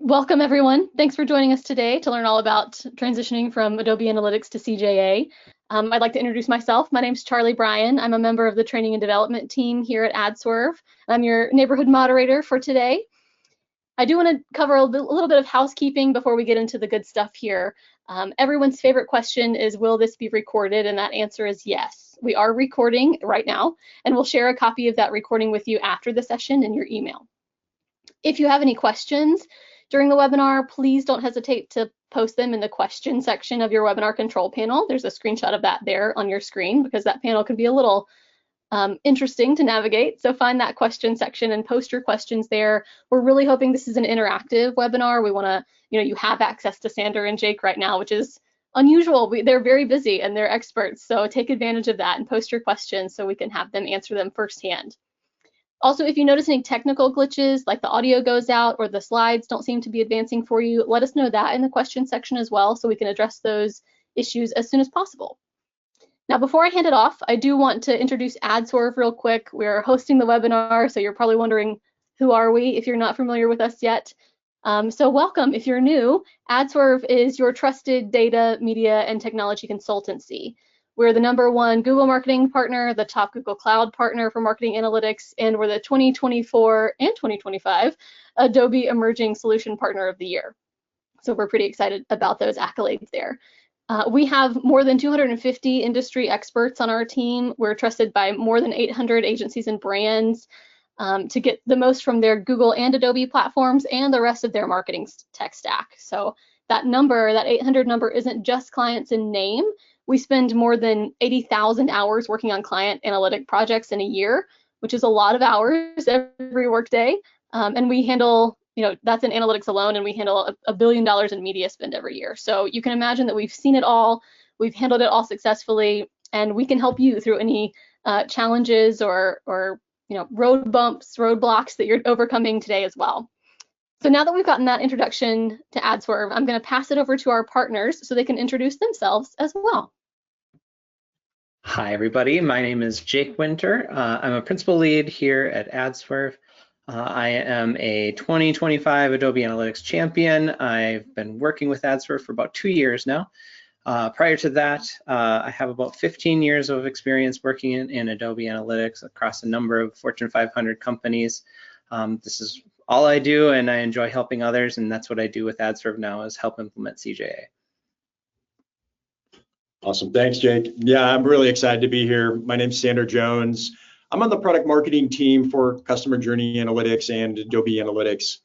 Welcome everyone. Thanks for joining us today to learn all about transitioning from Adobe Analytics to CJA. I'd like to introduce myself. My name's Charlie Bryan. I'm a member of the training and development team here at Adswerve. I'm your neighborhood moderator for today. I do want to cover a little bit of housekeeping before we get into the good stuff here. Everyone's favorite question is, will this be recorded? And that answer is yes. We are recording right now, and we'll share a copy of that recording with you after the session in your email. If you have any questions during the webinar, please don't hesitate to post them in the question section of your webinar control panel. There's a screenshot of that there on your screen because that panel can be a little interesting to navigate. So find that question section and post your questions there. We're really hoping this is an interactive webinar. We want to, you have access to Sander and Jake right now, which is unusual. They're very busy and they're experts. So take advantage of that and post your questions so we can have them answer them firsthand. Also, if you notice any technical glitches, like the audio goes out or the slides don't seem to be advancing for you, let us know that in the question section as well so we can address those issues as soon as possible. Now, before I hand it off, I do want to introduce Adswerve real quick. We're hosting the webinar, so you're probably wondering, who are we if you're not familiar with us yet? So welcome if you're new. Adswerve is your trusted data, media, and technology consultancy. We're the #1 Google marketing partner, the top Google Cloud partner for marketing analytics, and we're the 2024 and 2025 Adobe Emerging Solution Partner of the Year. So we're pretty excited about those accolades there. We have more than 250 industry experts on our team. We're trusted by more than 800 agencies and brands to get the most from their Google and Adobe platforms and the rest of their marketing tech stack. So that number, that 800 number, isn't just clients in name. We spend more than 80,000 hours working on client analytic projects in a year, which is a lot of hours every workday. And we handle, that's in analytics alone, and we handle $1 billion in media spend every year. So you can imagine that we've seen it all, we've handled it all successfully, and we can help you through any challenges or road bumps, roadblocks that you're overcoming today as well. So now that we've gotten that introduction to Adswerve, I'm going to pass it over to our partners so they can introduce themselves as well. Hi, everybody. My name is Jake Winter. I'm a principal lead here at Adswerve. I am a 2025 Adobe Analytics champion. I've been working with Adswerve for about 2 years now. Prior to that, I have about 15 years of experience working in Adobe Analytics across a number of Fortune 500 companies. This is all I do, and I enjoy helping others, and that's what I do with Adswerve now, is help implement CJA. Awesome, thanks, Jake. Yeah, I'm really excited to be here. My name's Sander Jones. I'm on the product marketing team for Customer Journey Analytics and Adobe Analytics.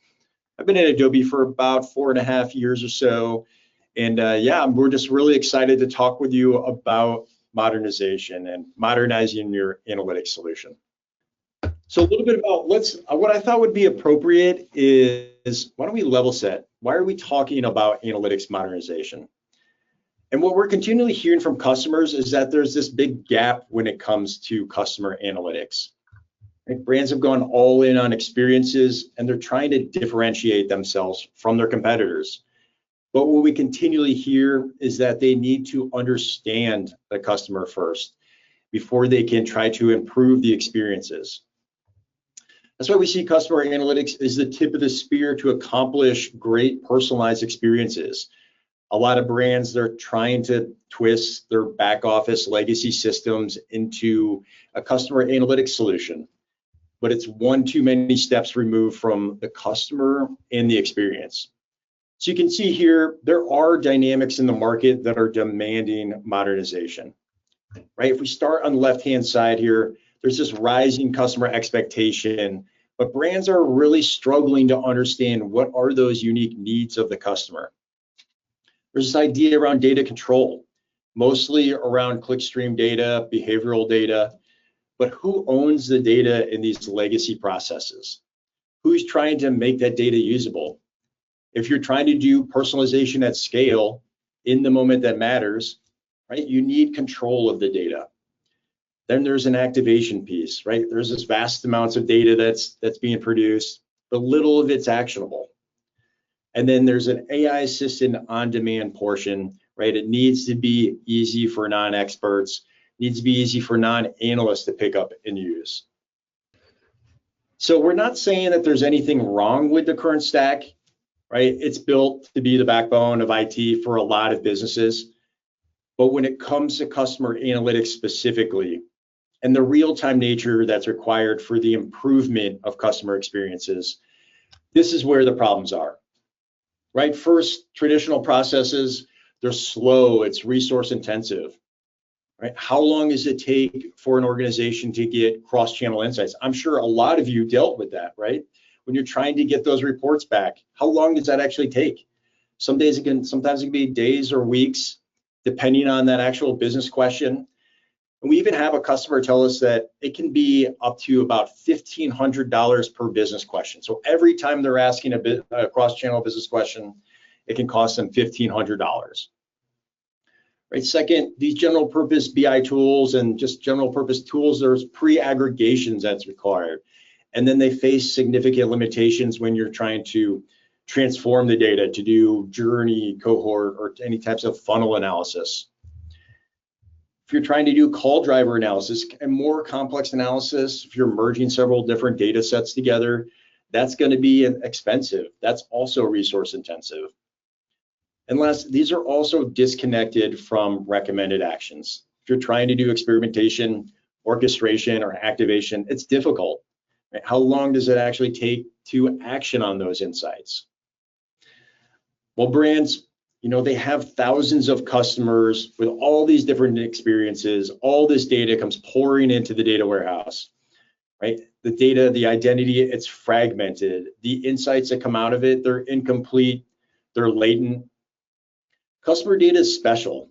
I've been at Adobe for about 4.5 years or so, and yeah, we're just really excited to talk with you about modernization and modernizing your analytics solution. So a little bit about what I thought would be appropriate is, why don't we level set? Why are we talking about analytics modernization? And what we're continually hearing from customers is that there's this big gap when it comes to customer analytics. Like, brands have gone all in on experiences and they're trying to differentiate themselves from their competitors. But what we continually hear is that they need to understand the customer first before they can try to improve the experiences. That's why we see customer analytics as the tip of the spear to accomplish great personalized experiences. A lot of brands, they're trying to twist their back office legacy systems into a customer analytics solution, but it's one too many steps removed from the customer and the experience. So you can see here, there are dynamics in the market that are demanding modernization, right? If we start on the left-hand side here, there's this rising customer expectation, but brands are really struggling to understand what are those unique needs of the customer. There's this idea around data control, mostly around clickstream data, behavioral data, but who owns the data in these legacy processes? Who's trying to make that data usable? If you're trying to do personalization at scale in the moment that matters, right, you need control of the data. Then there's an activation piece, right? There's this vast amounts of data that's being produced, but little of it's actionable. And then there's an AI assisted on-demand portion, right? It needs to be easy for non-experts, needs to be easy for non-analysts to pick up and use. So we're not saying that there's anything wrong with the current stack. right? It's built to be the backbone of IT for a lot of businesses. But when it comes to customer analytics specifically, and the real-time nature that's required for the improvement of customer experiences, this is where the problems are, right? First, traditional processes, they're slow, it's resource intensive, right? How long does it take for an organization to get cross-channel insights? I'm sure a lot of you dealt with that, right? When you're trying to get those reports back, how long does that actually take? Sometimes it can be days or weeks, depending on that actual business question. And we even have a customer tell us that it can be up to about $1,500 per business question. So every time they're asking a cross-channel business question, it can cost them $1,500. Right. Second, these general purpose BI tools and just general purpose tools, there's pre-aggregations that's required. And then they face significant limitations when you're trying to transform the data to do journey, cohort, or any types of funnel analysis. If you're trying to do call driver analysis and more complex analysis, if you're merging several different data sets together, that's going to be expensive. That's also resource intensive. And last, these are also disconnected from recommended actions. If you're trying to do experimentation, orchestration, or activation, it's difficult. Right? How long does it actually take to action on those insights? Well, brands, they have thousands of customers with all these different experiences. All this data comes pouring into the data warehouse, right? The data, the identity, it's fragmented. The insights that come out of it, they're incomplete, they're latent. Customer data is special.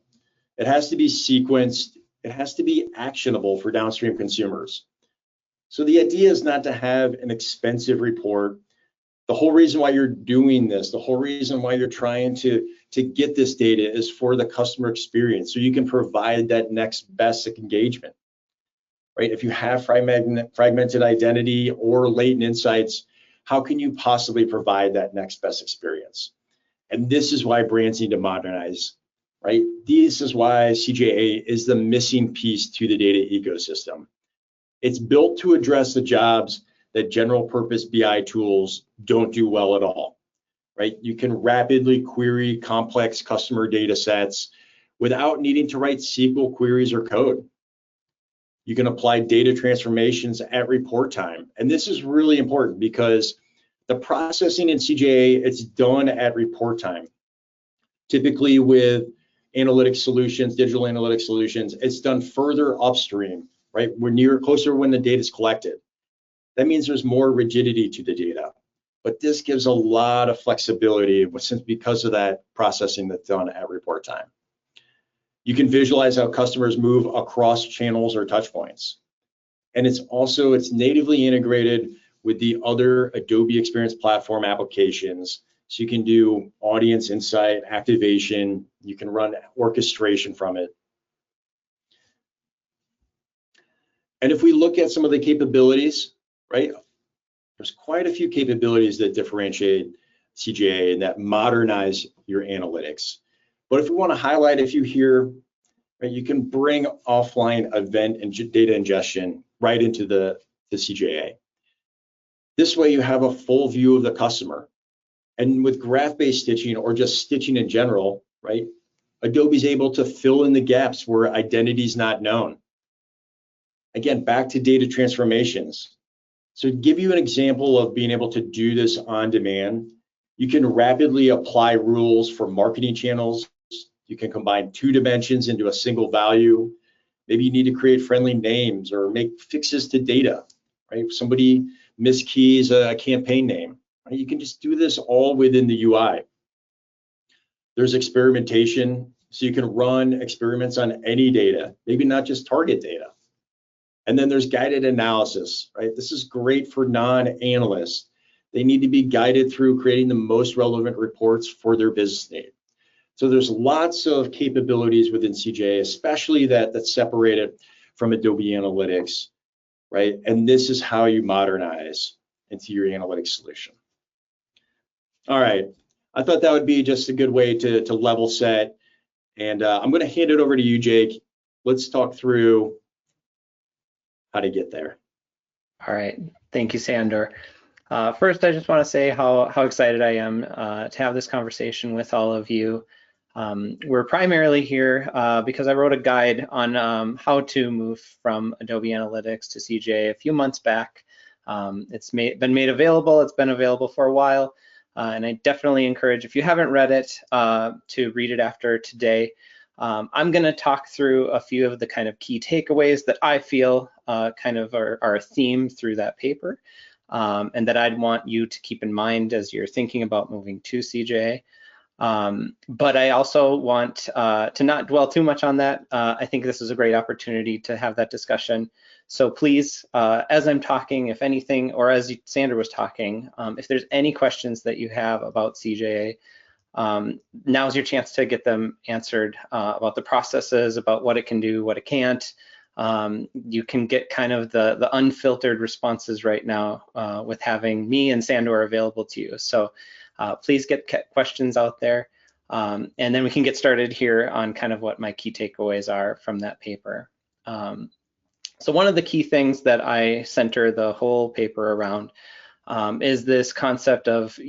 It has to be sequenced. It has to be actionable for downstream consumers. So the idea is not to have an expensive report. The whole reason why you're doing this, the whole reason why you're trying to get this data is for the customer experience, so you can provide that next best engagement, right? If you have fragmented identity or latent insights, how can you possibly provide that next best experience? And this is why brands need to modernize, right? This is why CJA is the missing piece to the data ecosystem. It's built to address the jobs that general purpose BI tools don't do well at all, right? You can rapidly query complex customer data sets without needing to write SQL queries or code. You can apply data transformations at report time. And this is really important because the processing in CJA, it's done at report time. Typically with analytics solutions, digital analytics solutions, it's done further upstream, right? We're closer when the data is collected. That means there's more rigidity to the data, but this gives a lot of flexibility because of that processing that's done at report time. You can visualize how customers move across channels or touch points. And it's natively integrated with the other Adobe Experience Platform applications. So you can do audience insight, activation, you can run orchestration from it. And if we look at some of the capabilities, right, there's quite a few capabilities that differentiate CJA and that modernize your analytics. But if we want to highlight a few here, right, you can bring offline event and data ingestion right into the CJA. This way you have a full view of the customer. And with graph-based stitching or just stitching in general, right, Adobe's able to fill in the gaps where identity is not known. Again, back to data transformations. So to give you an example of being able to do this on demand, you can rapidly apply rules for marketing channels. You can combine 2 dimensions into a single value. Maybe you need to create friendly names or make fixes to data, right? If somebody miskeys a campaign name, right? You can just do this all within the UI. There's experimentation, so you can run experiments on any data, maybe not just target data. And then there's guided analysis, right? This is great for non-analysts. They need to be guided through creating the most relevant reports for their business need. So there's lots of capabilities within CJA, especially that's separated from Adobe Analytics, right? And this is how you modernize into your analytics solution. All right, I thought that would be just a good way to level set. And I'm going to hand it over to you, Jake. Let's talk through how to get there. All right, thank you, Sander. First, I just want to say how excited I am to have this conversation with all of you. We're primarily here because I wrote a guide on how to move from Adobe Analytics to CJA a few months back. It's been made available. It's been available for a while, and I definitely encourage, if you haven't read it, to read it after today. I'm going to talk through a few of the kind of key takeaways that I feel kind of are a theme through that paper, and that I'd want you to keep in mind as you're thinking about moving to CJA. But I also want to not dwell too much on that. I think this is a great opportunity to have that discussion. So please, as I'm talking, if anything, or as Sandra was talking, if there's any questions that you have about CJA, now's your chance to get them answered about the processes, about what it can do, what it can't. You can get kind of the unfiltered responses right now with having me and Sandor available to you. So please get questions out there, and then we can get started here on kind of what my key takeaways are from that paper. So one of the key things that I center the whole paper around is this concept of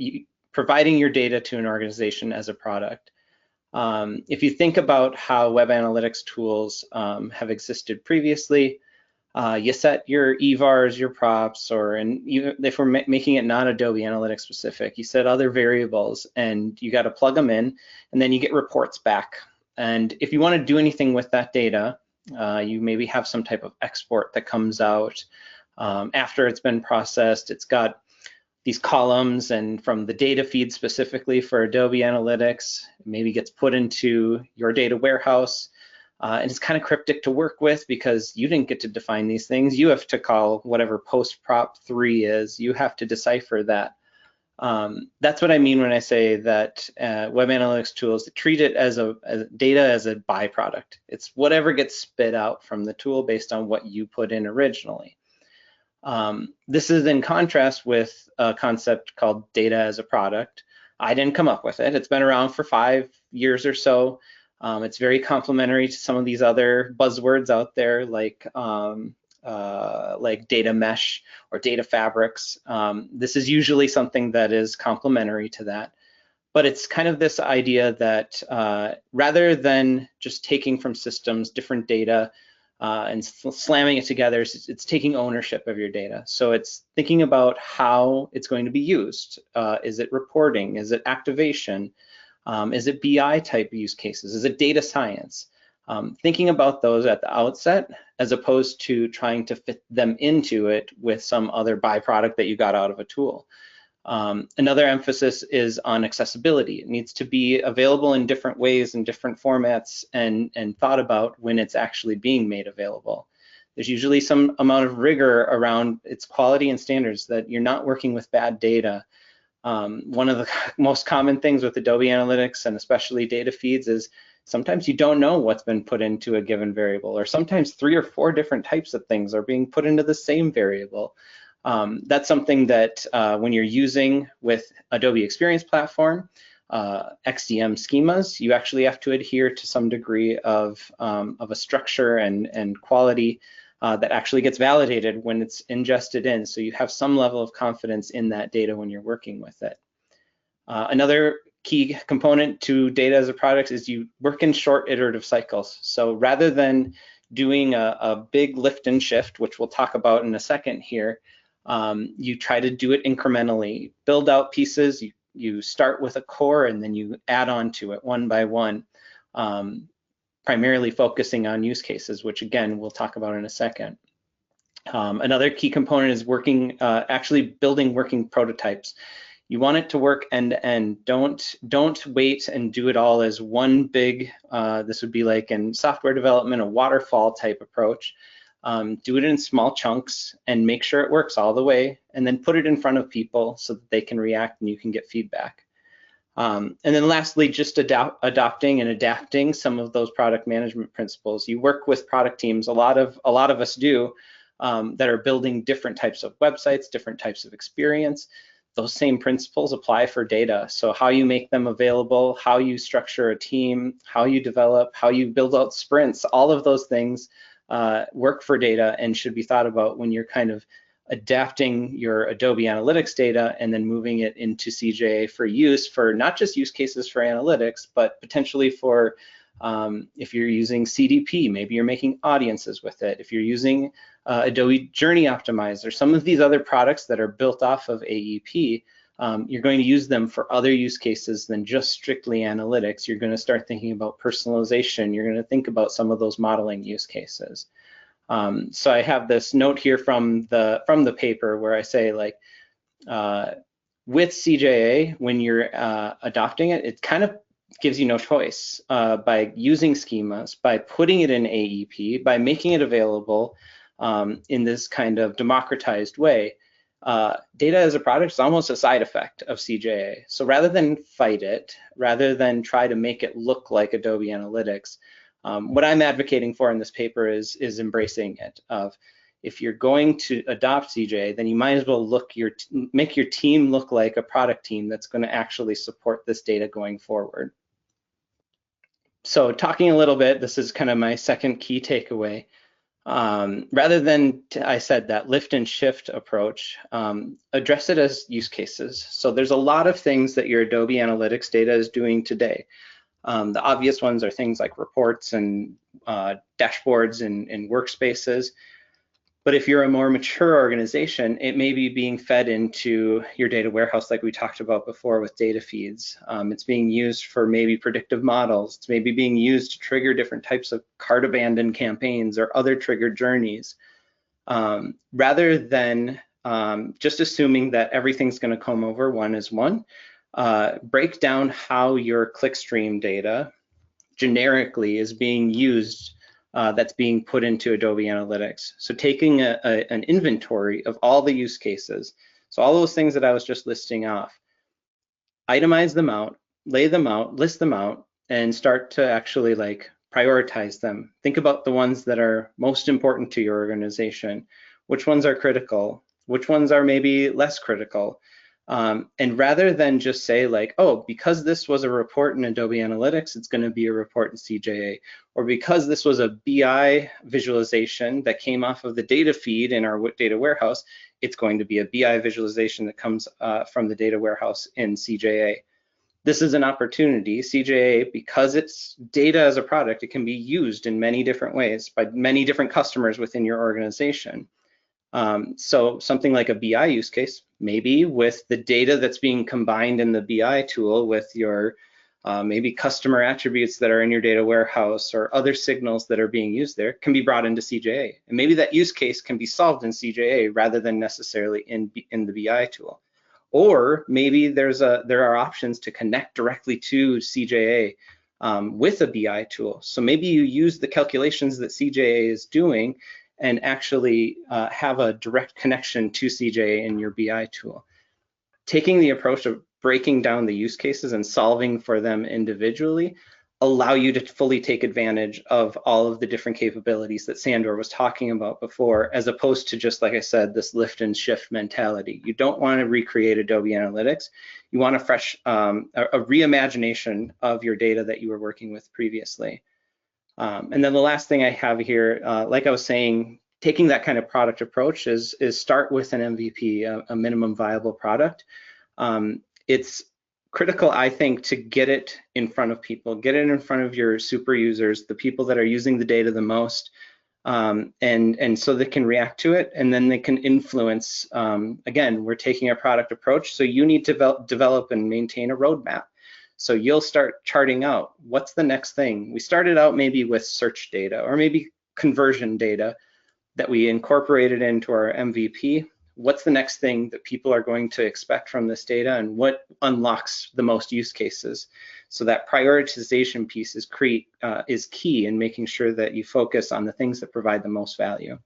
providing your data to an organization as a product. If you think about how web analytics tools have existed previously, you set your EVARs, your props, or if we're making it not Adobe Analytics specific, you set other variables and you got to plug them in, and then you get reports back. And if you want to do anything with that data, you maybe have some type of export that comes out after it's been processed. It's got these columns, and from the data feed specifically for Adobe Analytics, it maybe gets put into your data warehouse. And it's kind of cryptic to work with because you didn't get to define these things. You have to call whatever post prop 3 is. You have to decipher that. That's what I mean when I say that web analytics tools treat it as data as a byproduct. It's whatever gets spit out from the tool based on what you put in originally. This is in contrast with a concept called data as a product. I didn't come up with it. It's been around for 5 years or so. It's very complementary to some of these other buzzwords out there, like data mesh or data fabrics. This is usually something that is complementary to that. But it's kind of this idea that rather than just taking from systems different data and slamming it together, it's taking ownership of your data. So it's thinking about how it's going to be used. Is it reporting? Is it activation? Is it BI type use cases? Is it data science? Thinking about those at the outset, as opposed to trying to fit them into it with some other byproduct that you got out of a tool. Another emphasis is on accessibility. It needs to be available in different ways and different formats and thought about when it's actually being made available. There's usually some amount of rigor around its quality and standards, that you're not working with bad data. One of the most common things with Adobe Analytics and especially data feeds is sometimes you don't know what's been put into a given variable, or sometimes 3 or 4 different types of things are being put into the same variable. That's something that when you're using with Adobe Experience Platform, XDM schemas, you actually have to adhere to some degree of a structure and quality that actually gets validated when it's ingested in. So you have some level of confidence in that data when you're working with it. Another key component to data as a product is you work in short iterative cycles. So rather than doing a big lift and shift, which we'll talk about in a second here, you try to do it incrementally, build out pieces. You start with a core and then you add on to it one by one, primarily focusing on use cases, which again, we'll talk about in a second. Another key component is actually building working prototypes. You want it to work end to end. Don't wait and do it all as one big, this would be like in software development, a waterfall type approach. Do it in small chunks and make sure it works all the way, and then put it in front of people so that they can react and you can get feedback. And then lastly, just adopting and adapting some of those product management principles. You work with product teams, a lot of us do, that are building different types of websites, different types of experience. Those same principles apply for data. So how you make them available, how you structure a team, how you develop, how you build out sprints, all of those things work for data and should be thought about when you're kind of adapting your Adobe Analytics data and then moving it into CJA for use for not just use cases for analytics, but potentially for if you're using CDP, maybe you're making audiences with it. If you're using Adobe Journey Optimizer, some of these other products that are built off of AEP, you're going to use them for other use cases than just strictly analytics. You're going to start thinking about personalization. You're going to think about some of those modeling use cases. So I have this note here from the paper where I say, like, with CJA, when you're adopting it, it kind of gives you no choice by using schemas, by putting it in AEP, by making it available in this kind of democratized way. Data as a product is almost a side effect of CJA. So rather than fight it, rather than try to make it look like Adobe Analytics, what I'm advocating for in this paper is embracing it. If you're going to adopt CJA, then you might as well make your team look like a product team that's going to actually support this data going forward. So talking a little bit, this is kind of my second key takeaway. Rather than, I said, that lift and shift approach, address it as use cases. So there's a lot of things that your Adobe Analytics data is doing today. The obvious ones are things like reports and dashboards and workspaces. But if you're a more mature organization, it may be being fed into your data warehouse like we talked about before with data feeds. It's being used for maybe predictive models. It's maybe being used to trigger different types of cart abandon campaigns or other triggered journeys. Rather than just assuming that everything's going to come over one is one, break down how your clickstream data generically is being used, that's being put into Adobe Analytics. So taking an inventory of all the use cases, so all those things that I was just listing off, itemize them out, lay them out, list them out, and start to actually like prioritize them. Think about the ones that are most important to your organization. Which ones are critical? Which ones are maybe less critical? And rather than just say like, oh, because this was a report in Adobe Analytics, it's going to be a report in CJA, or because this was a BI visualization that came off of the data feed in our data warehouse, it's going to be a BI visualization that comes from the data warehouse in CJA. This is an opportunity. CJA, because it's data as a product, it can be used in many different ways by many different customers within your organization. So something like a BI use case, maybe with the data that's being combined in the BI tool with your maybe customer attributes that are in your data warehouse or other signals that are being used there, can be brought into CJA. And maybe that use case can be solved in CJA rather than necessarily in the BI tool. Or maybe there are options to connect directly to CJA with a BI tool. So maybe you use the calculations that CJA is doing and actually have a direct connection to CJA in your BI tool. Taking the approach of breaking down the use cases and solving for them individually allow you to fully take advantage of all of the different capabilities that Sandor was talking about before, as opposed to just, like I said, this lift and shift mentality. You don't want to recreate Adobe Analytics. You want a fresh, a reimagination of your data that you were working with previously. And then the last thing I have here, like I was saying, taking that kind of product approach is start with an MVP, a minimum viable product. It's critical, I think, to get it in front of people, get it in front of your super users, the people that are using the data the most, and so they can react to it, and then they can influence. Again, we're taking a product approach, so you need to develop and maintain a roadmap. So you'll start charting out what's the next thing. We started out maybe with search data or maybe conversion data that we incorporated into our MVP. What's the next thing that people are going to expect from this data, and what unlocks the most use cases? So that prioritization piece is key in making sure that you focus on the things that provide the most value.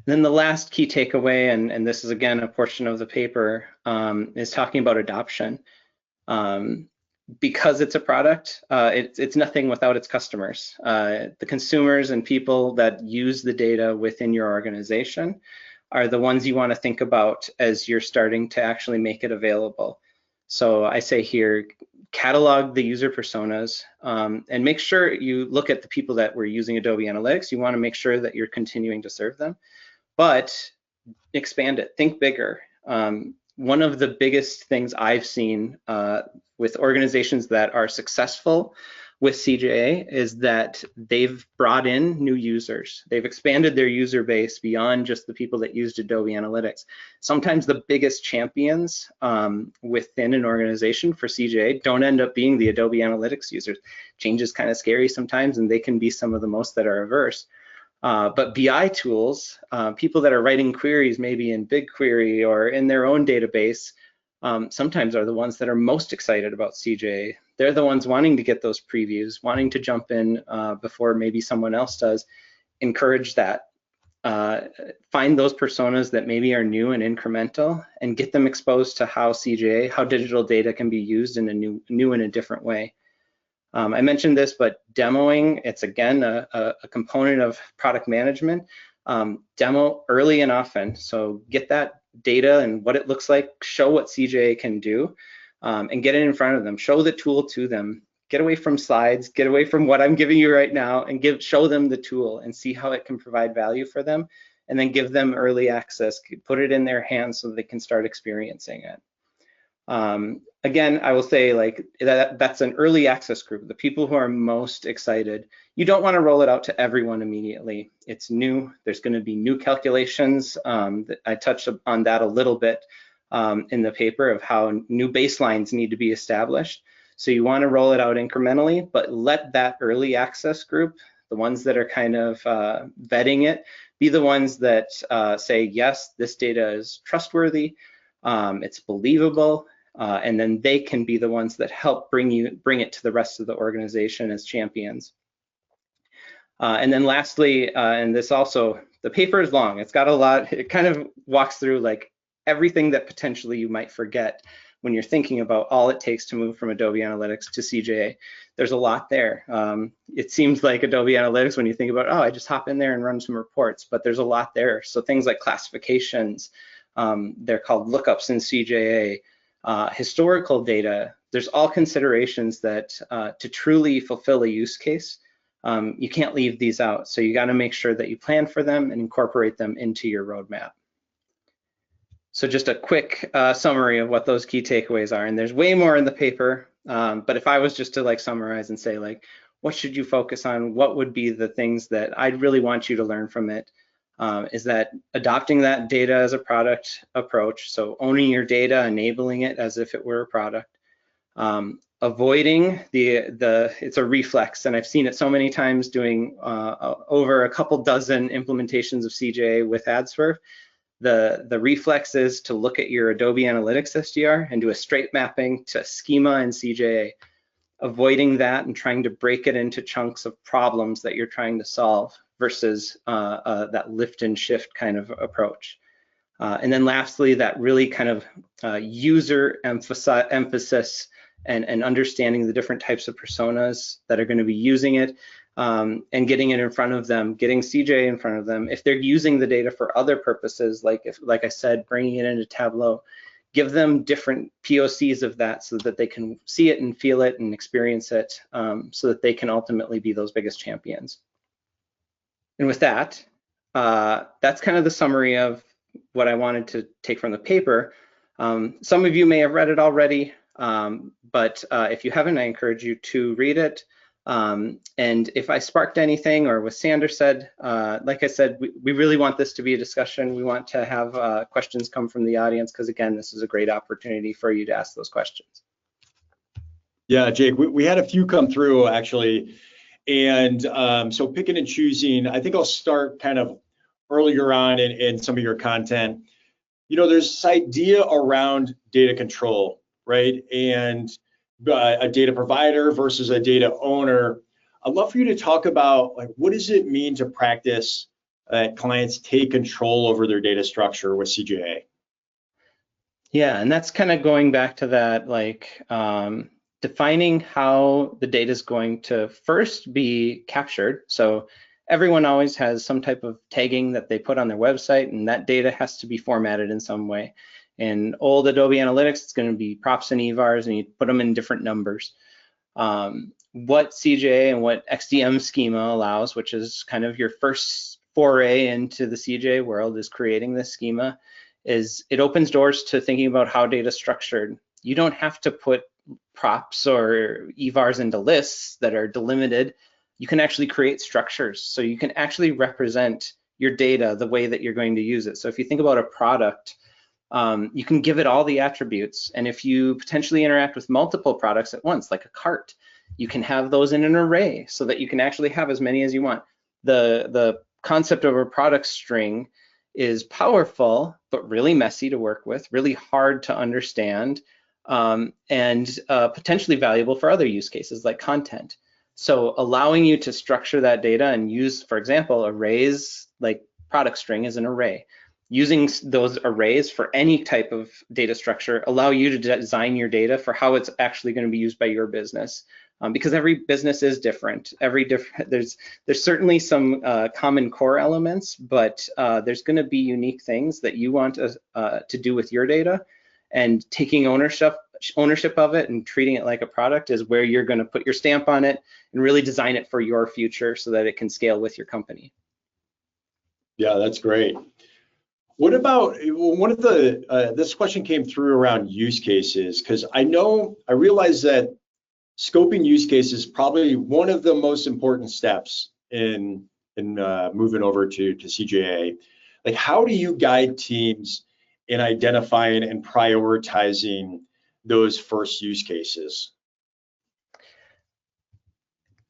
Then the last key takeaway, and this is again a portion of the paper, is talking about adoption. Because it's a product, it's nothing without its customers. The consumers and people that use the data within your organization are the ones you want to think about as you're starting to actually make it available. So I say here, catalog the user personas and make sure you look at the people that were using Adobe Analytics. You want to make sure that you're continuing to serve them. But expand it, think bigger. One of the biggest things I've seen with organizations that are successful with CJA is that they've brought in new users. They've expanded their user base beyond just the people that used Adobe Analytics. Sometimes the biggest champions within an organization for CJA don't end up being the Adobe Analytics users. Change is kind of scary sometimes, and they can be some of the most that are averse. But BI tools, people that are writing queries maybe in BigQuery or in their own database, sometimes are the ones that are most excited about CJA. They're the ones wanting to get those previews, wanting to jump in before maybe someone else does. Encourage that. Find those personas that maybe are new and incremental and get them exposed to how CJA, how digital data can be used in a new and a different way. I mentioned this, but demoing, it's again a component of product management. Demo early and often. So get that data and what it looks like, show what CJA can do, and get it in front of them. Show the tool to them. Get away from slides, get away from what I'm giving you right now, and show them the tool and see how it can provide value for them, and then give them early access, put it in their hands so they can start experiencing it. Again, I will say like that's an early access group, the people who are most excited. You don't want to roll it out to everyone immediately. It's new. There's going to be new calculations. I touched on that a little bit in the paper of how new baselines need to be established. So you want to roll it out incrementally, but let that early access group, the ones that are kind of vetting it, be the ones that say, yes, this data is trustworthy, it's believable, and then they can be the ones that help bring it to the rest of the organization as champions. And then lastly, and this also, the paper is long, it's got a lot, it kind of walks through like everything that potentially you might forget when you're thinking about all it takes to move from Adobe Analytics to CJA. There's a lot there. It seems like Adobe Analytics, when you think about, oh, I just hop in there and run some reports, but there's a lot there. So things like classifications, they're called lookups in CJA, historical data, there's all considerations that to truly fulfill a use case, you can't leave these out. So you got to make sure that you plan for them and incorporate them into your roadmap. So just a quick summary of what those key takeaways are. And there's way more in the paper, but if I was just to like summarize and say like, what should you focus on? What would be the things that I'd really want you to learn from it? Is that adopting that data as a product approach. So owning your data, enabling it as if it were a product. Avoiding it's a reflex, and I've seen it so many times doing over a couple dozen implementations of CJA with Adswerve. The reflex is to look at your Adobe Analytics SDR and do a straight mapping to schema and CJA, avoiding that and trying to break it into chunks of problems that you're trying to solve versus that lift and shift kind of approach. And then lastly, that really kind of user emphasis and understanding the different types of personas that are going to be using it, and getting it in front of them, getting CJ in front of them. If they're using the data for other purposes, like I said, bringing it into Tableau, give them different POCs of that so that they can see it and feel it and experience it, so that they can ultimately be those biggest champions. And with that, that's kind of the summary of what I wanted to take from the paper. Some of you may have read it already, but if you haven't, I encourage you to read it. And if I sparked anything or what Sander said, like I said, we really want this to be a discussion. We want to have questions come from the audience because, again, this is a great opportunity for you to ask those questions. Yeah, Jake, we had a few come through actually. And so picking and choosing, I think I'll start kind of earlier on in some of your content. You know, there's this idea around data control, right? And a data provider versus a data owner. I'd love for you to talk about like, what does it mean to practice that clients take control over their data structure with CJA? Yeah, and that's kind of going back to that, like defining how the data is going to first be captured. So everyone always has some type of tagging that they put on their website, and that data has to be formatted in some way. In old Adobe Analytics, it's going to be props and evars, and you put them in different numbers. What CJA and what XDM schema allows, which is kind of your first foray into the CJA world is creating this schema, is it opens doors to thinking about how data is structured. You don't have to put props or evars into lists that are delimited. You can actually create structures, so you can actually represent your data the way that you're going to use it. So if you think about a product, you can give it all the attributes, and if you potentially interact with multiple products at once, like a cart, you can have those in an array so that you can actually have as many as you want. The concept of a product string is powerful, but really messy to work with, really hard to understand, and potentially valuable for other use cases like content. So allowing you to structure that data and use, for example, arrays, like product string is an array. Using those arrays for any type of data structure allow you to design your data for how it's actually going to be used by your business. Because every business is different. There's certainly some common core elements, but there's going to be unique things that you want to do with your data, and taking ownership of it and treating it like a product is where you're going to put your stamp on it and really design it for your future so that it can scale with your company. Yeah, that's great. What about one of the this question came through around use cases, because I realize that scoping use cases is probably one of the most important steps in moving over to CJA. Like, how do you guide teams in identifying and prioritizing those first use cases?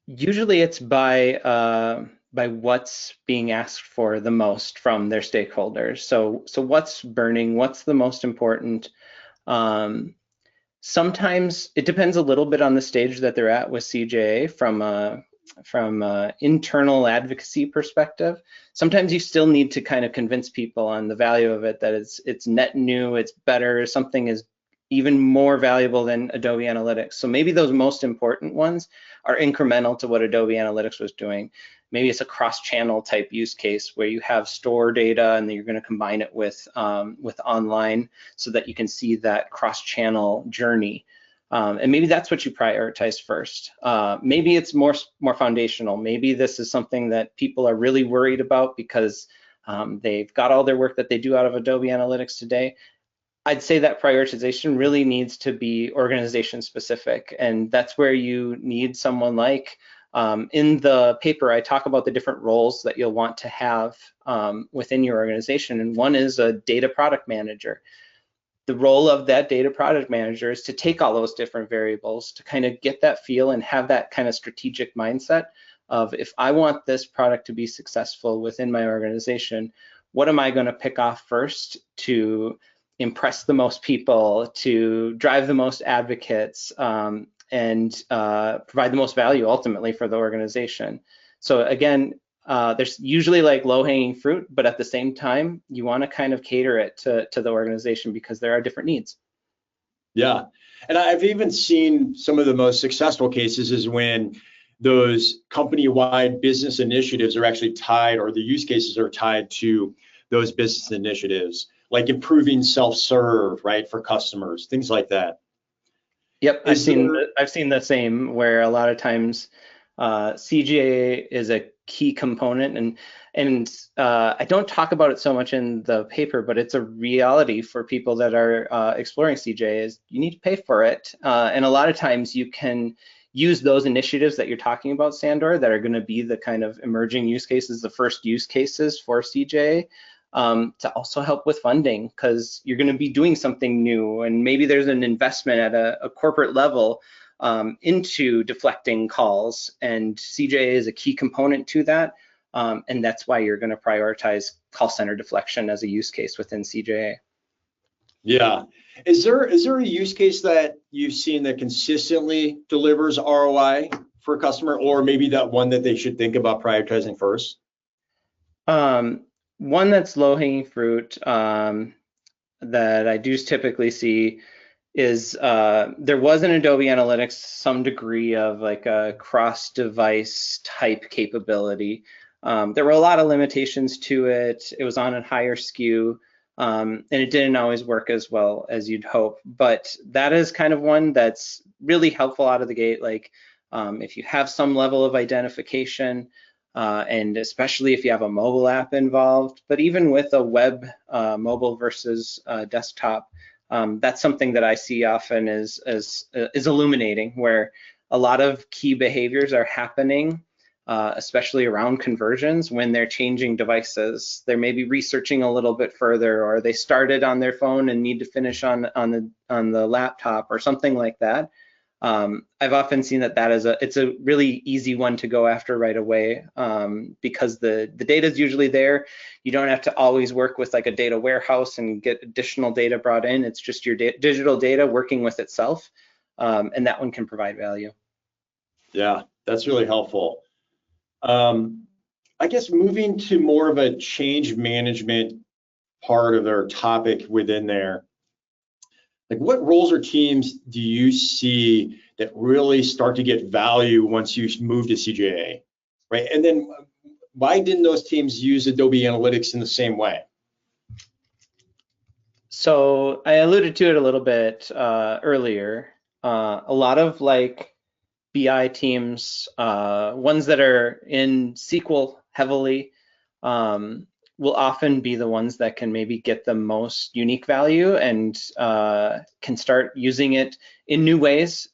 Usually it's by what's being asked for the most from their stakeholders. So what's burning, what's the most important? Sometimes it depends a little bit on the stage that they're at with CJA from a internal advocacy perspective. Sometimes you still need to kind of convince people on the value of it, that it's net new, it's better, something is even more valuable than Adobe Analytics. So maybe those most important ones are incremental to what Adobe Analytics was doing. Maybe it's a cross-channel type use case where you have store data and then you're going to combine it with online so that you can see that cross-channel journey. And maybe that's what you prioritize first. Maybe it's more foundational. Maybe this is something that people are really worried about because they've got all their work that they do out of Adobe Analytics today. I'd say that prioritization really needs to be organization specific, and that's where you need someone like, in the paper, I talk about the different roles that you'll want to have within your organization, and one is a data product manager. The role of that data product manager is to take all those different variables, to kind of get that feel and have that kind of strategic mindset of, if I want this product to be successful within my organization, what am I going to pick off first to impress the most people, to drive the most advocates, and provide the most value ultimately for the organization. So again, there's usually like low-hanging fruit, but at the same time, you want to kind of cater it to the organization because there are different needs. Yeah, and I've even seen some of the most successful cases is when those company-wide business initiatives are actually tied, or the use cases are tied to those business initiatives, like improving self-serve, right, for customers, things like that. Yep, I've seen the same, where a lot of times CJA is a key component, and I don't talk about it so much in the paper, but it's a reality for people that are exploring CJA, is you need to pay for it, and a lot of times you can use those initiatives that you're talking about, Sandor, that are going to be the kind of emerging use cases, the first use cases for CJA, to also help with funding, because you're going to be doing something new, and maybe there's an investment at a corporate level into deflecting calls, and CJA is a key component to that, and that's why you're going to prioritize call center deflection as a use case within CJA. Yeah. Is there a use case that you've seen that consistently delivers ROI for a customer, or maybe that one that they should think about prioritizing first? One that's low-hanging fruit that I do typically see is there was in Adobe Analytics some degree of like a cross-device type capability. There were a lot of limitations to it. It was on a higher SKU, and it didn't always work as well as you'd hope. But that is kind of one that's really helpful out of the gate. Like if you have some level of identification, and especially if you have a mobile app involved, but even with a web mobile versus desktop, that's something that I see often is illuminating, where a lot of key behaviors are happening, especially around conversions when they're changing devices. They're maybe researching a little bit further, or they started on their phone and need to finish on the laptop or something like that. I've often seen that it's a really easy one to go after right away, because the data is usually there. You don't have to always work with like a data warehouse and get additional data brought in. It's just your digital data working with itself, and that one can provide value. Yeah, that's really helpful. I guess moving to more of a change management part of their topic within there, like what roles or teams do you see that really start to get value once you move to CJA, right? And then why didn't those teams use Adobe Analytics in the same way? So I alluded to it a little bit earlier. A lot of like BI teams, ones that are in SQL heavily, will often be the ones that can maybe get the most unique value and can start using it in new ways.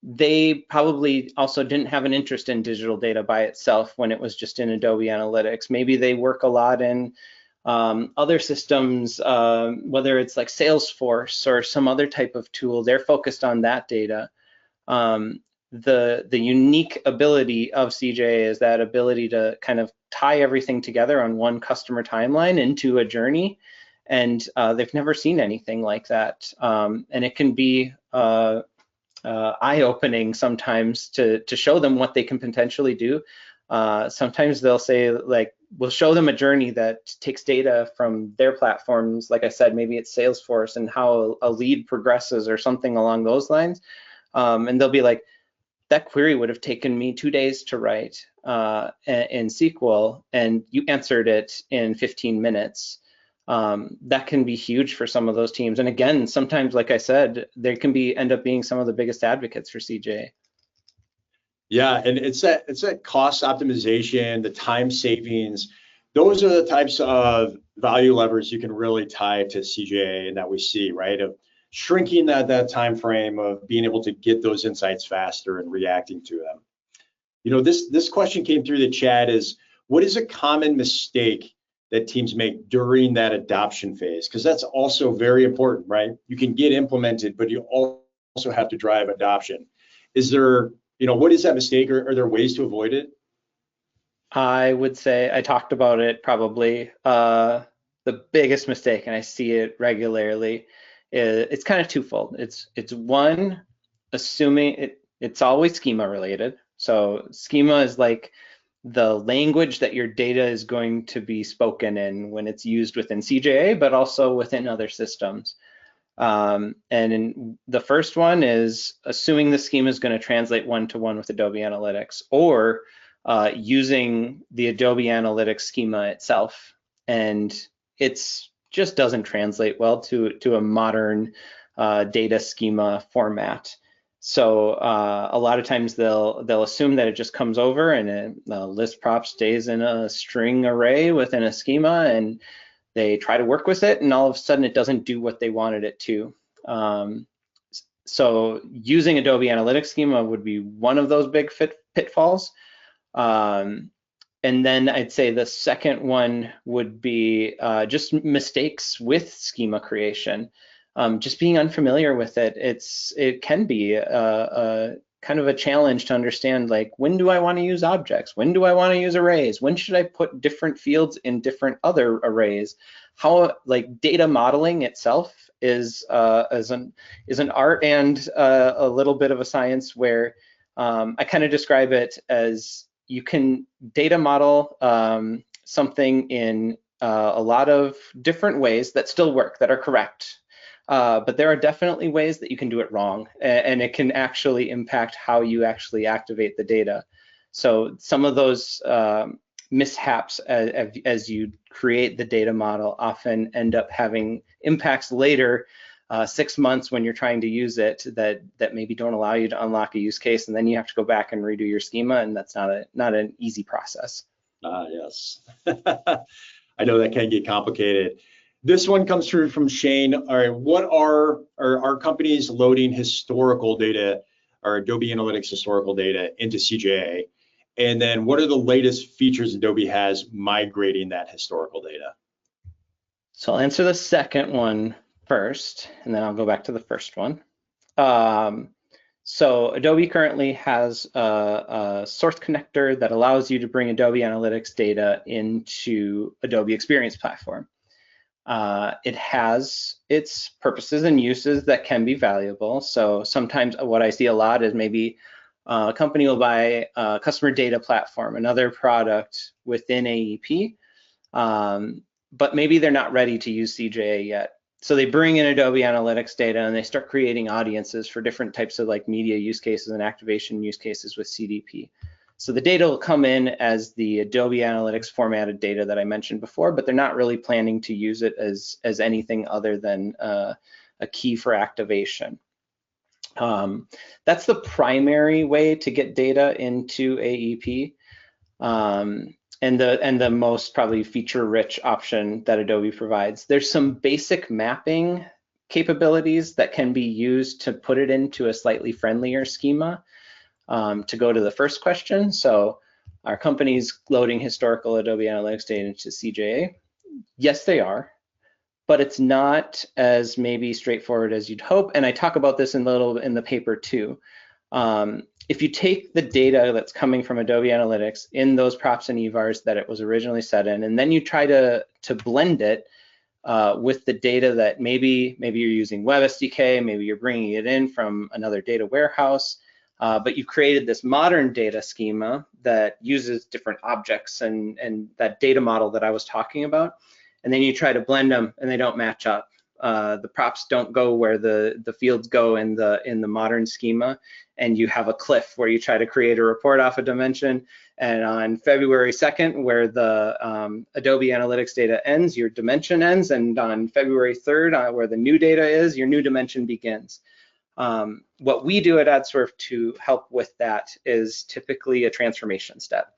They probably also didn't have an interest in digital data by itself when it was just in Adobe Analytics. Maybe they work a lot in other systems, whether it's like Salesforce or some other type of tool. They're focused on that data. The unique ability of CJA is that ability to kind of tie everything together on one customer timeline into a journey, and they've never seen anything like that. And it can be eye-opening sometimes to show them what they can potentially do. Sometimes they'll say, like, we'll show them a journey that takes data from their platforms, like I said, maybe it's Salesforce, and how a lead progresses or something along those lines. And they'll be like, that query would have taken me 2 days to write in SQL, and you answered it in 15 minutes. That can be huge for some of those teams. And again, sometimes, like I said, they can end up being some of the biggest advocates for CJA. Yeah, and it's that cost optimization, the time savings. Those are the types of value levers you can really tie to CJA and that we see, right? Of shrinking that time frame of being able to get those insights faster and reacting to them. You know, this question came through the chat is, what is a common mistake that teams make during that adoption phase? Because that's also very important, right? You can get implemented, but you also have to drive adoption. Is there, you know, what is that mistake, or are there ways to avoid it? I would say I talked about it probably. The biggest mistake, and I see it regularly, it's kind of twofold. It's one, assuming it's always schema related. So schema is like the language that your data is going to be spoken in when it's used within CJA, but also within other systems. And in the first one is assuming the schema is going to translate one-to-one with Adobe Analytics, or using the Adobe Analytics schema itself. And it's just doesn't translate well to a modern data schema format. So a lot of times they'll assume that it just comes over and the list prop stays in a string array within a schema, and they try to work with it, and all of a sudden it doesn't do what they wanted it to. So using Adobe Analytics schema would be one of those big pitfalls. And then I'd say the second one would be just mistakes with schema creation. Just being unfamiliar with it, it can be a kind of a challenge to understand, like, when do I want to use objects? When do I want to use arrays? When should I put different fields in different other arrays? How, like, data modeling itself is an art and a little bit of a science, where I kind of describe it as you can data model something in a lot of different ways that still work, that are correct. But there are definitely ways that you can do it wrong, and it can actually impact how you actually activate the data. So some of those mishaps as you create the data model often end up having impacts later 6 months when you're trying to use it that maybe don't allow you to unlock a use case, and then you have to go back and redo your schema, and that's not an easy process. Yes. I know that can get complicated. This one comes through from Shane. All right, what are our companies loading historical data, or Adobe Analytics historical data into CJA? And then what are the latest features Adobe has migrating that historical data? So I'll answer the second one first, and then I'll go back to the first one. So Adobe currently has a source connector that allows you to bring Adobe Analytics data into Adobe Experience Platform. It has its purposes and uses that can be valuable. So sometimes what I see a lot is maybe a company will buy a customer data platform, another product within AEP, but maybe they're not ready to use CJA yet. So they bring in Adobe Analytics data and they start creating audiences for different types of like media use cases and activation use cases with CDP. So the data will come in as the Adobe Analytics formatted data that I mentioned before, but they're not really planning to use it as anything other than a key for activation. That's the primary way to get data into AEP. And the most probably feature-rich option that Adobe provides. There's some basic mapping capabilities that can be used to put it into a slightly friendlier schema. To go to the first question, so are companies loading historical Adobe Analytics data into CJA? Yes, they are, but it's not as maybe straightforward as you'd hope. And I talk about this in the paper too. If you take the data that's coming from Adobe Analytics in those props and evars that it was originally set in, and then you try to blend it with the data that maybe you're using Web SDK, maybe you're bringing it in from another data warehouse, but you've created this modern data schema that uses different objects and that data model that I was talking about, and then you try to blend them and they don't match up. The props don't go where the fields go in the modern schema, and you have a cliff where you try to create a report off a dimension, and on February 2nd, where the Adobe Analytics data ends, your dimension ends, and on February 3rd, where the new data is, your new dimension begins. What we do at Adswerve to help with that is typically a transformation step.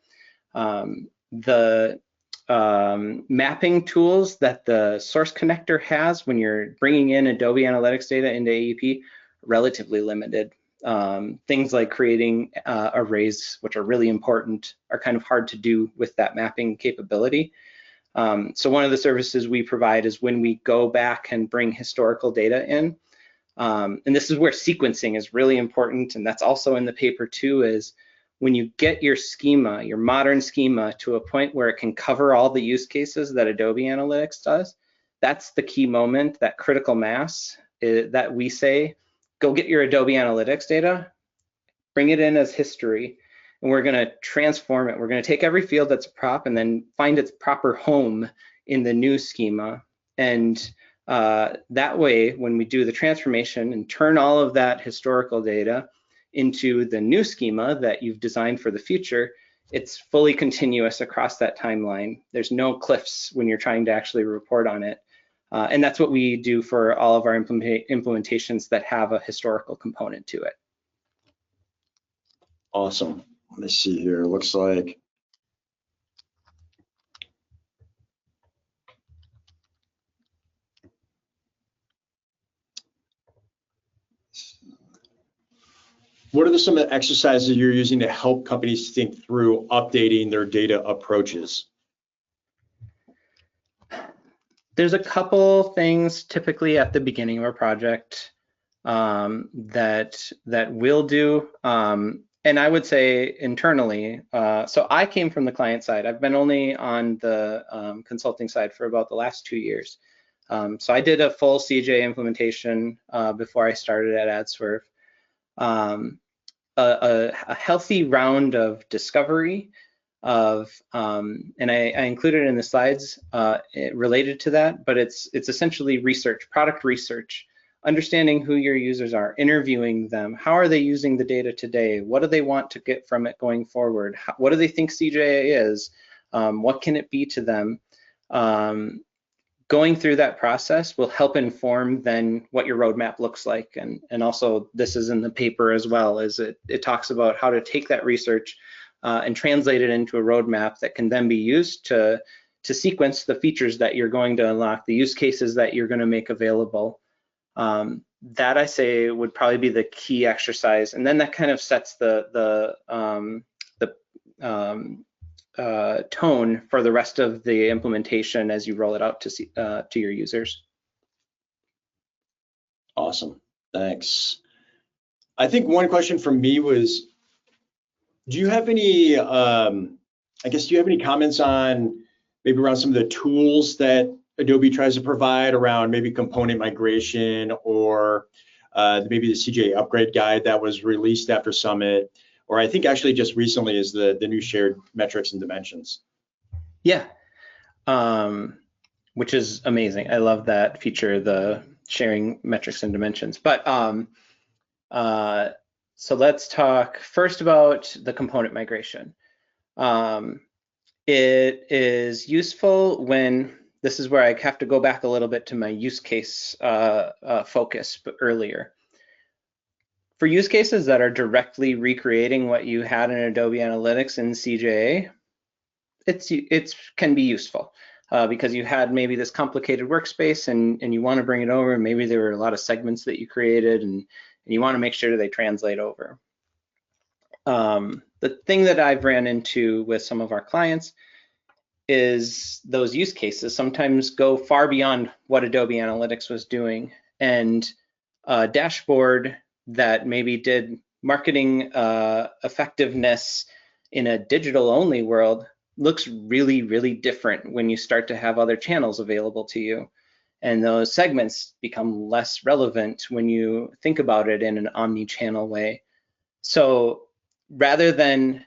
The mapping tools that the source connector has when you're bringing in Adobe Analytics data into AEP, relatively limited. Things like creating arrays, which are really important, are kind of hard to do with that mapping capability. So one of the services we provide is when we go back and bring historical data in, and this is where sequencing is really important, and that's also in the paper too, is when you get your schema, your modern schema, to a point where it can cover all the use cases that Adobe Analytics does, that's the key moment, that critical mass that we say, go get your Adobe Analytics data, bring it in as history, and we're going to transform it. We're going to take every field that's a prop and then find its proper home in the new schema. And that way, when we do the transformation and turn all of that historical data into the new schema that you've designed for the future, it's fully continuous across that timeline. There's no cliffs when you're trying to actually report on it. And that's what we do for all of our implementations that have a historical component to it. Awesome. Let's see here. Looks like what are some of the exercises you're using to help companies think through updating their data approaches? There's a couple things typically at the beginning of a project that we'll do, and I would say internally. So I came from the client side. I've been only on the consulting side for about the last 2 years. So I did a full CJA implementation before I started at Adswerve. A healthy round of discovery of, and I included it in the slides related to that, but it's essentially research, product research, understanding who your users are, interviewing them. How are they using the data today? What do they want to get from it going forward? What do they think CJA is? What can it be to them? going through that process will help inform then what your roadmap looks like. And also this is in the paper as well, is it talks about how to take that research and translate it into a roadmap that can then be used to sequence the features that you're going to unlock, the use cases that you're going to make available. That I say would probably be the key exercise, and then that kind of sets the tone for the rest of the implementation as you roll it out to your users. Awesome, thanks. I think one question from me was, do you have any, I guess, do you have any comments on maybe around some of the tools that Adobe tries to provide around maybe component migration, or maybe the CJA upgrade guide that was released after Summit, or I think actually just recently is the new shared metrics and dimensions? Yeah, which is amazing. I love that feature, the sharing metrics and dimensions. But so let's talk first about the component migration. It is useful when, this is where I have to go back a little bit to my use case focus earlier. For use cases that are directly recreating what you had in Adobe Analytics in CJA, it can be useful because you had maybe this complicated workspace and you want to bring it over, and maybe there were a lot of segments that you created and you want to make sure they translate over. The thing that I've ran into with some of our clients is those use cases sometimes go far beyond what Adobe Analytics was doing, and a dashboard that maybe did marketing effectiveness in a digital only world looks really, really different when you start to have other channels available to you. And those segments become less relevant when you think about it in an omni-channel way. So rather than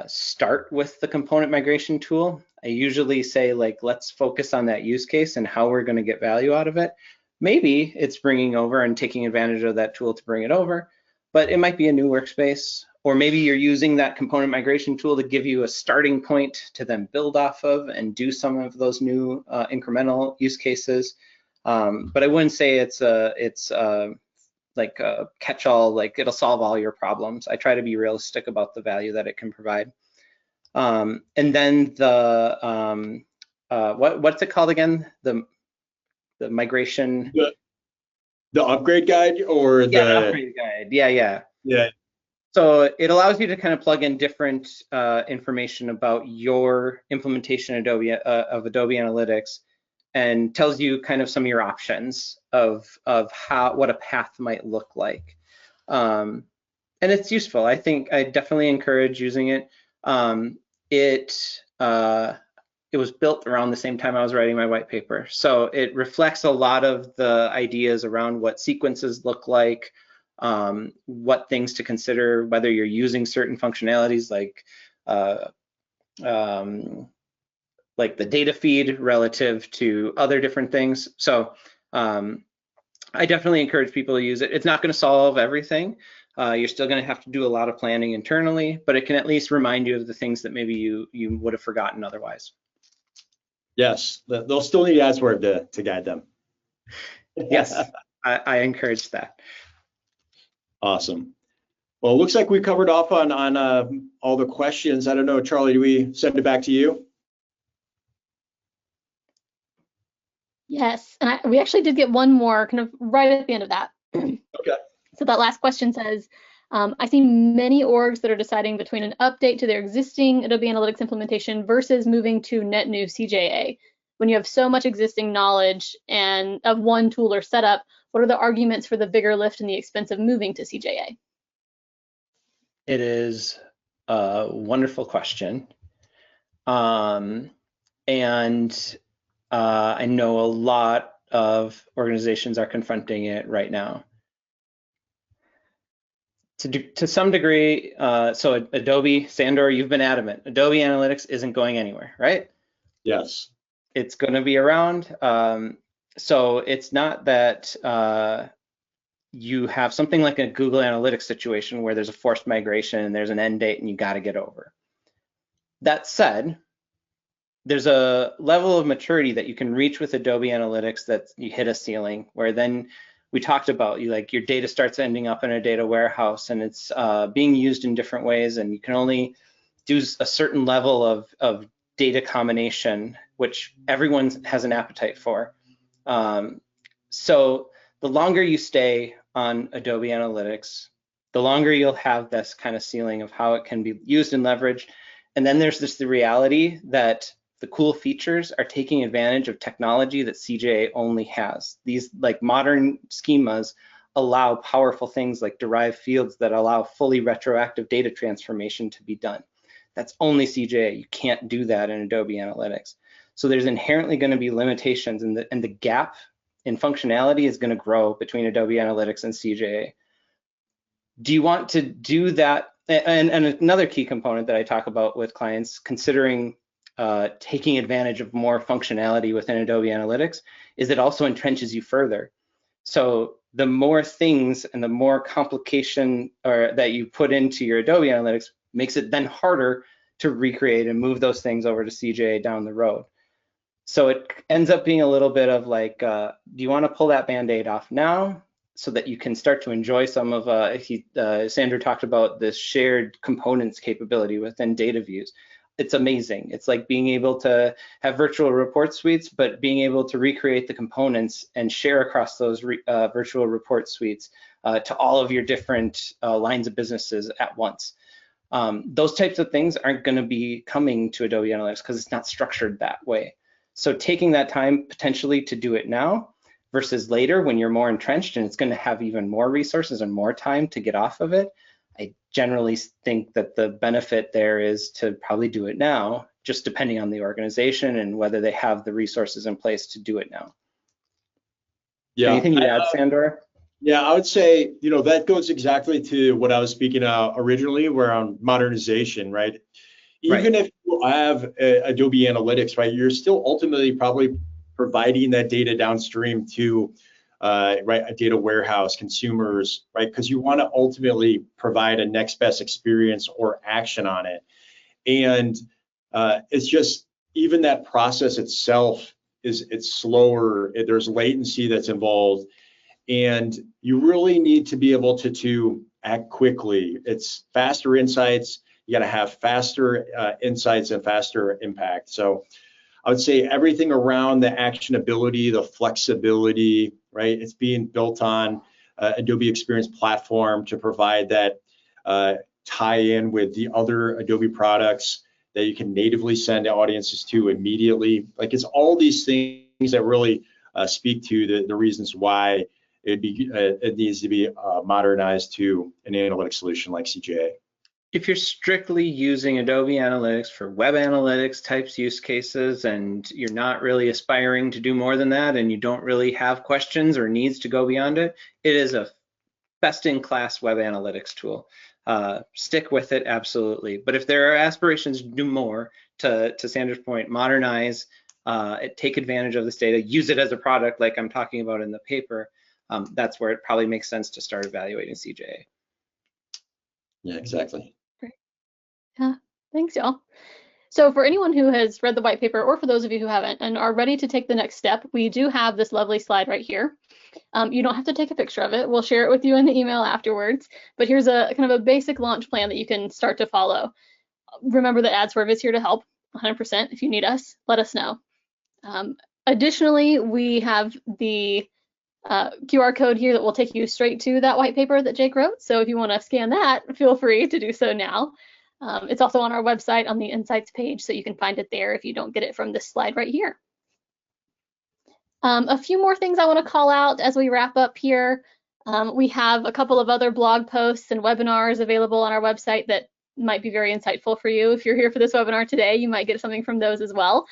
start with the component migration tool, I usually say, like, let's focus on that use case and how we're going to get value out of it. Maybe it's bringing over and taking advantage of that tool to bring it over, but it might be a new workspace, or maybe you're using that component migration tool to give you a starting point to then build off of and do some of those new incremental use cases. But I wouldn't say it's like a catch-all, like it'll solve all your problems. I try to be realistic about the value that it can provide. And then the what's it called again? The migration. The upgrade guide, or the upgrade guide. Yeah. So it allows you to kind of plug in different information about your implementation of Adobe Analytics, and tells you kind of some of your options of what a path might look like. And it's useful. I think I definitely encourage using it. It was built around the same time I was writing my white paper. So it reflects a lot of the ideas around what sequences look like, what things to consider, whether you're using certain functionalities like the data feed relative to other different things. So I definitely encourage people to use it. It's not going to solve everything. You're still going to have to do a lot of planning internally, but it can at least remind you of the things that maybe you would have forgotten otherwise. Yes, they'll still need Adswerve to guide them. Yes, I encourage that. Awesome. Well, it looks like we covered off on all the questions. I don't know, Charlie, do we send it back to you? Yes, and we actually did get one more kind of right at the end of that. Okay. So that last question says, I see many orgs that are deciding between an update to their existing Adobe Analytics implementation versus moving to net new CJA. When you have so much existing knowledge and of one tool or setup, what are the arguments for the bigger lift and the expense of moving to CJA? It is a wonderful question. And I know a lot of organizations are confronting it right now. To some degree, so Adobe, Sandor, you've been adamant. Adobe Analytics isn't going anywhere, right? Yes. It's going to be around. So it's not that you have something like a Google Analytics situation where there's a forced migration and there's an end date and you got to get over. That said, there's a level of maturity that you can reach with Adobe Analytics that you hit a ceiling, where then we talked about like your data starts ending up in a data warehouse and it's being used in different ways, and you can only do a certain level of data combination, which everyone has an appetite for. So the longer you stay on Adobe Analytics, the longer you'll have this kind of ceiling of how it can be used and leveraged. And then there's the reality that the cool features are taking advantage of technology that CJA only has. These like modern schemas allow powerful things like derived fields that allow fully retroactive data transformation to be done. That's only CJA. You can't do that in Adobe Analytics. So there's inherently going to be limitations, and the gap in functionality is going to grow between Adobe Analytics and CJA. Do you want to do that? And another key component that I talk about with clients considering taking advantage of more functionality within Adobe Analytics is it also entrenches you further. So the more things and the more complication that you put into your Adobe Analytics makes it then harder to recreate and move those things over to CJA down the road. So it ends up being a little bit of like, do you want to pull that Band-Aid off now so that you can start to enjoy some of, Sandra talked about this shared components capability within data views. It's amazing. It's like being able to have virtual report suites, but being able to recreate the components and share across those virtual report suites to all of your different lines of businesses at once. Those types of things aren't going to be coming to Adobe Analytics because it's not structured that way. So taking that time potentially to do it now versus later when you're more entrenched and it's going to have even more resources and more time to get off of it, I generally think that the benefit there is to probably do it now, just depending on the organization and whether they have the resources in place to do it now. Yeah. Anything you add, Sandor? Yeah, I would say, that goes exactly to what I was speaking of originally, around modernization, right? Even if you have Adobe Analytics, right, you're still ultimately probably providing that data downstream to a data warehouse, consumers, right? Because you want to ultimately provide a next best experience or action on it. And it's just, even that process itself it's slower. There's latency that's involved. And you really need to be able to act quickly. It's faster insights. You got to have faster insights and faster impact. So I would say everything around the actionability, the flexibility, right? It's being built on Adobe Experience Platform to provide that tie in with the other Adobe products that you can natively send audiences to immediately. Like, it's all these things that really speak to the reasons why it needs to be modernized to an analytics solution like CJA. If you're strictly using Adobe Analytics for web analytics types use cases and you're not really aspiring to do more than that and you don't really have questions or needs to go beyond it, it is a best-in-class web analytics tool. Stick with it, absolutely. But if there are aspirations to do more, to Sandra's point, modernize, take advantage of this data, use it as a product like I'm talking about in the paper, that's where it probably makes sense to start evaluating CJA. Yeah, exactly. Great. Yeah, thanks, y'all. So for anyone who has read the white paper, or for those of you who haven't and are ready to take the next step, we do have this lovely slide right here. You don't have to take a picture of it. We'll share it with you in the email afterwards. But here's a kind of a basic launch plan that you can start to follow. Remember that Adswerve is here to help 100%. If you need us, let us know. Additionally, we have the QR code here that will take you straight to that white paper that Jake wrote. So if you want to scan that, feel free to do so now. It's also on our website on the Insights page, so you can find it there if you don't get it from this slide right here. A few more things I want to call out as we wrap up here. We have a couple of other blog posts and webinars available on our website that might be very insightful for you. If you're here for this webinar today, you might get something from those as well.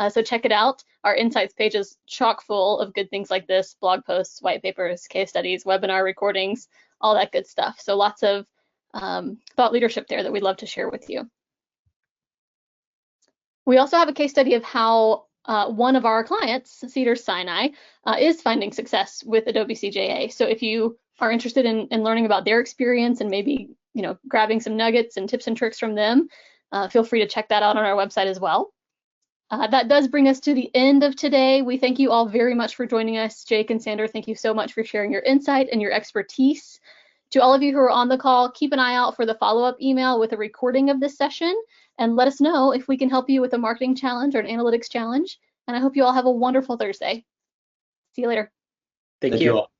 So check it out. Our Insights page is chock full of good things like this: blog posts, white papers, case studies, webinar recordings, all that good stuff. So lots of thought leadership there that we'd love to share with you. We also have a case study of how one of our clients, Cedars-Sinai, is finding success with Adobe CJA. So if you are interested in learning about their experience and maybe grabbing some nuggets and tips and tricks from them, feel free to check that out on our website as well. That does bring us to the end of today. We thank you all very much for joining us. Jake and Sandra, thank you so much for sharing your insight and your expertise. To all of you who are on the call, keep an eye out for the follow-up email with a recording of this session, and let us know if we can help you with a marketing challenge or an analytics challenge. And I hope you all have a wonderful Thursday. See you later. Thank you you. all.